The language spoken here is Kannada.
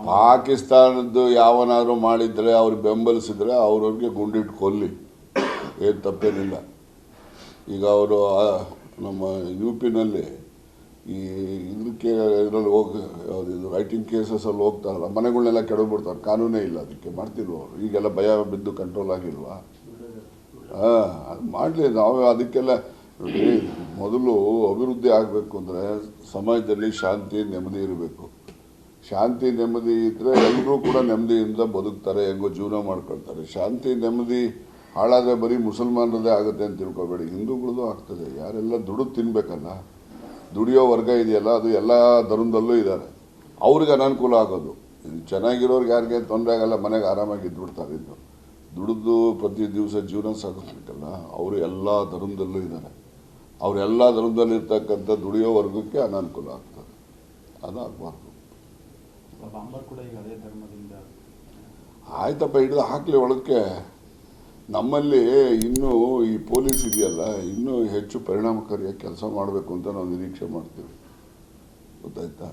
ಪಾಕಿಸ್ತಾನದ್ದು ಯಾವನಾದರೂ ಮಾಡಿದರೆ ಅವ್ರು ಬೆಂಬಲಿಸಿದ್ರೆ ಅವ್ರವ್ರಿಗೆ ಗುಂಡಿಟ್ಟು ಕೊಲ್ಲಿ, ಏನು ತಪ್ಪೇನಿಲ್ಲ. ಈಗ ಅವರು ನಮ್ಮ ಯು ಪಿನಲ್ಲಿ ಈ ಇದಕ್ಕೆ ಇದರಲ್ಲಿ ಯಾವುದು ರೈಟಿಂಗ್ ಕೇಸಸಲ್ಲಿ ಹೋಗ್ತಾರಲ್ಲ, ಮನೆಗಳನ್ನೆಲ್ಲ ಕೆಡಬಿಡ್ತಾರೆ, ಕಾನೂನೇ ಇಲ್ಲ ಅದಕ್ಕೆ. ಮಾಡ್ತಿಲ್ವ ಅವರು? ಈಗೆಲ್ಲ ಭಯ ಬಿದ್ದು ಕಂಟ್ರೋಲ್ ಆಗಿಲ್ವಾ? ಅದು ಮಾಡಲಿ. ನಾವು ಅದಕ್ಕೆಲ್ಲ ನೋಡಿ, ಮೊದಲು ಅಭಿವೃದ್ಧಿ ಆಗಬೇಕು ಅಂದರೆ ಸಮಾಜದಲ್ಲಿ ಶಾಂತಿ ನೆಮ್ಮದಿ ಇರಬೇಕು. ಶಾಂತಿ ನೆಮ್ಮದಿ ಇದ್ದರೆ ಎಲ್ಲರೂ ಕೂಡ ನೆಮ್ಮದಿಯಿಂದ ಬದುಕ್ತಾರೆ, ಹೆಂಗೋ ಜೀವನ ಮಾಡ್ಕೊಳ್ತಾರೆ. ಶಾಂತಿ ನೆಮ್ಮದಿ ಹಾಳಾದರೆ ಬರೀ ಮುಸಲ್ಮಾನರದೇ ಆಗುತ್ತೆ ಅಂತ ತಿಳ್ಕೊಬೇಡಿ, ಹಿಂದೂಗಳದ್ದು ಆಗ್ತದೆ. ಯಾರೆಲ್ಲ ದುಡಿದು ತಿನ್ನಬೇಕಲ್ಲ, ದುಡಿಯೋ ವರ್ಗ ಇದೆಯಲ್ಲ, ಅದು ಎಲ್ಲ ಧರ್ಮದಲ್ಲೂ ಇದ್ದಾರೆ. ಅವ್ರಿಗೆ ಅನಾನುಕೂಲ ಆಗೋದು. ಚೆನ್ನಾಗಿರೋರ್ಗೆ ಯಾರಿಗೆ ತೊಂದರೆ ಆಗಲ್ಲ, ಮನೆಗೆ ಆರಾಮಾಗಿ ಇದ್ಬಿಡ್ತಾರೆ. ಇದ್ದು ದುಡಿದು ಪ್ರತಿ ದಿವಸ ಜೀವನ ಸಾಗಿಸ್ಬೇಕಲ್ಲ, ಅವರು ಎಲ್ಲ ಧರ್ಮದಲ್ಲೂ ಇದ್ದಾರೆ. ಅವರೆಲ್ಲ ಧರ್ಮದಲ್ಲಿರ್ತಕ್ಕಂಥ ದುಡಿಯೋ ವರ್ಗಕ್ಕೆ ಅನಾನುಕೂಲ ಆಗ್ತದೆ, ಅದಾಗಬಾರ್ದು. ಆಯ್ತಪ್ಪ, ಹಿಡಿದು ಹಾಕಲಿ ಒಳಕ್ಕೆ. ನಮ್ಮಲ್ಲಿ ಇನ್ನೂ ಈ ಪೊಲೀಸ್ ಇದೆಯಲ್ಲ, ಇನ್ನೂ ಹೆಚ್ಚು ಪರಿಣಾಮಕಾರಿಯಾಗಿ ಕೆಲಸ ಮಾಡಬೇಕು ಅಂತ ನಾವು ನಿರೀಕ್ಷೆ ಮಾಡ್ತೀವಿ. ಗೊತ್ತಾಯ್ತಾ?